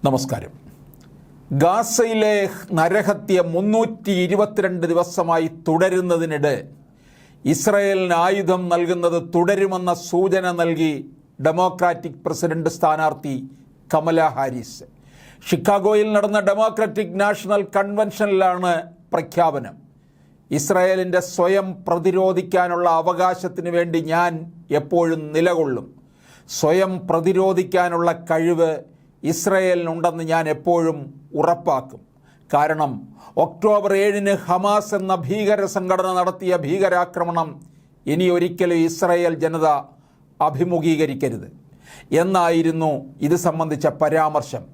നമസ്കാരം. ഗാസയിലെ നരഹത്യ 322 ദിവസമായി തുടരുന്നതിനിടെ ഇസ്രായേലിന് ആയുധം നൽകുന്നത് തുടരുമെന്ന സൂചന നൽകി ഡെമോക്രാറ്റിക് പ്രസിഡന്റ് സ്ഥാനാർത്ഥി കമല ഹാരിസ്. ഷിക്കാഗോയിൽ നടന്ന ഡെമോക്രാറ്റിക് നാഷണൽ കൺവെൻഷനിലാണ് പ്രഖ്യാപനം. ഇസ്രായേലിൻ്റെ സ്വയം പ്രതിരോധിക്കാനുള്ള അവകാശത്തിന് വേണ്ടി ഞാൻ എപ്പോഴും നിലകൊള്ളും. സ്വയം പ്രതിരോധിക്കാനുള്ള കഴിവ് ഇസ്രായേലിനുണ്ടെന്ന് ഞാൻ എപ്പോഴും ഉറപ്പാക്കും. കാരണം ഒക്ടോബർ 7-ന് ഹമാസ് എന്ന ഭീകര സംഘടന നടത്തിയ ഭീകരാക്രമണം ഇനി ഒരിക്കലും ഇസ്രായേൽ ജനത അഭിമുഖീകരിക്കരുത് എന്നായിരുന്നു ഇത് സംബന്ധിച്ച പരാമർശം.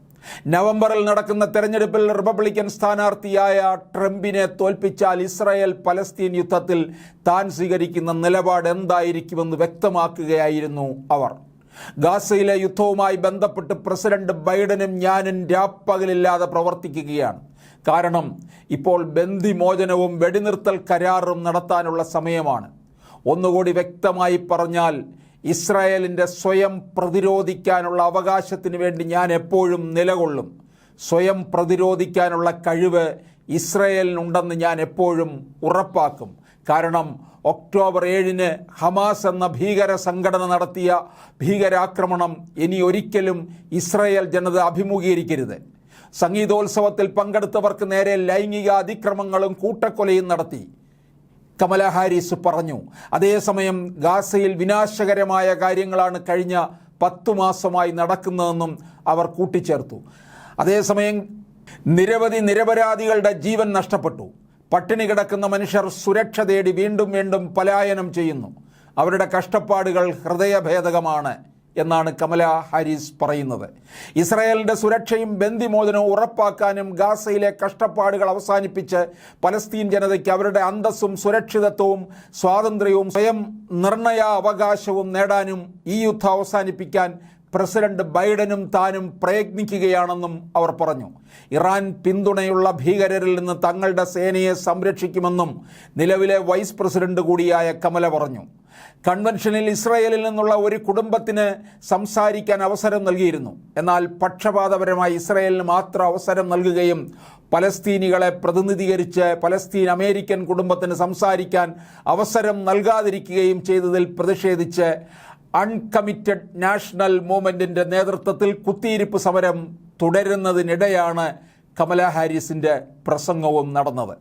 നവംബറിൽ നടക്കുന്ന തെരഞ്ഞെടുപ്പിൽ റിപ്പബ്ലിക്കൻ സ്ഥാനാർത്ഥിയായ ട്രംപിനെ തോൽപ്പിച്ചാൽ ഇസ്രായേൽ പലസ്തീൻ യുദ്ധത്തിൽ താൻ സ്വീകരിക്കുന്ന നിലപാട് എന്തായിരിക്കുമെന്ന് വ്യക്തമാക്കുകയായിരുന്നു അവർ. ഗാസയിലെ യുദ്ധവുമായി ബന്ധപ്പെട്ട് പ്രസിഡന്റ് ബൈഡനും ഞാനും രാപ്പകലില്ലാതെ പ്രവർത്തിക്കുകയാണ്. കാരണം ഇപ്പോൾ ബന്ദിമോചനവും വെടിനിർത്തൽ കരാറും നടത്താനുള്ള സമയമാണ്. ഒന്നുകൂടി വ്യക്തമായി പറഞ്ഞാൽ, ഇസ്രായേലിൻ്റെ സ്വയം പ്രതിരോധിക്കാനുള്ള അവകാശത്തിന് വേണ്ടി ഞാൻ എപ്പോഴും നിലകൊള്ളും. സ്വയം പ്രതിരോധിക്കാനുള്ള കഴിവ് ഇസ്രായേലിനുണ്ടെന്ന് ഞാൻ എപ്പോഴും ഉറപ്പാക്കും. കാരണം ഒക്ടോബർ 7-ന് ഹമാസ് എന്ന ഭീകര സംഘടന നടത്തിയ ഭീകരാക്രമണം ഇനി ഒരിക്കലും ഇസ്രായേൽ ജനത അഭിമുഖീകരിക്കരുത്. സംഗീതോത്സവത്തിൽ പങ്കെടുത്തവർക്ക് നേരെ ലൈംഗിക അതിക്രമങ്ങളും കൂട്ടക്കൊലയും നടത്തി കമല ഹാരിസ് പറഞ്ഞു. അതേസമയം ഗാസയിൽ വിനാശകരമായ കാര്യങ്ങളാണ് കഴിഞ്ഞ 10 മാസമായി നടക്കുന്നതെന്നും അവർ കൂട്ടിച്ചേർത്തു. അതേസമയം നിരപരാധികളുടെ ജീവൻ നഷ്ടപ്പെട്ടു. പട്ടിണി കിടക്കുന്ന മനുഷ്യർ സുരക്ഷ തേടി വീണ്ടും വീണ്ടും പലായനം ചെയ്യുന്നു. അവരുടെ കഷ്ടപ്പാടുകൾ ഹൃദയഭേദകമാണ് എന്നാണ് കമല ഹാരിസ് പറയുന്നത്. ഇസ്രായേലിൻ്റെ സുരക്ഷയും ബന്ദിമോചനവും ഉറപ്പാക്കാനും ഗാസയിലെ കഷ്ടപ്പാടുകൾ അവസാനിപ്പിച്ച് പലസ്തീൻ ജനതയ്ക്ക് അവരുടെ അന്തസ്സും സുരക്ഷിതത്വവും സ്വാതന്ത്ര്യവും സ്വയം നിർണയാവകാശവും നേടാനും ഈ യുദ്ധം അവസാനിപ്പിക്കാൻ പ്രസിഡന്റ് ബൈഡനും താനും പ്രയത്നിക്കുകയാണെന്നും അവർ പറഞ്ഞു. ഇറാൻ പിന്തുണയുള്ള ഭീകരരിൽ നിന്ന് തങ്ങളുടെ സേനയെ സംരക്ഷിക്കുമെന്നും നിലവിലെ വൈസ് പ്രസിഡന്റ് കൂടിയായ കമല പറഞ്ഞു. കൺവെൻഷനിൽ ഇസ്രായേലിൽ നിന്നുള്ള ഒരു കുടുംബത്തിന് സംസാരിക്കാൻ അവസരം നൽകിയിരുന്നു. എന്നാൽ പക്ഷപാതപരമായി ഇസ്രായേലിന് മാത്രം അവസരം നൽകുകയും പലസ്തീനികളെ പ്രതിനിധീകരിച്ച് പലസ്തീൻ അമേരിക്കൻ കുടുംബത്തിന് സംസാരിക്കാൻ അവസരം നൽകാതിരിക്കുകയും ചെയ്തതിൽ പ്രതിഷേധിച്ച് അൺകമ്മിറ്റഡ് നാഷണൽ മൂവ്മെൻറ്റിൻ്റെ നേതൃത്വത്തിൽ കുത്തിയിരിപ്പ് സമരം തുടരുന്നതിനിടെയാണ് കമല ഹാരിസിൻ്റെ പ്രസംഗവും നടന്നത്.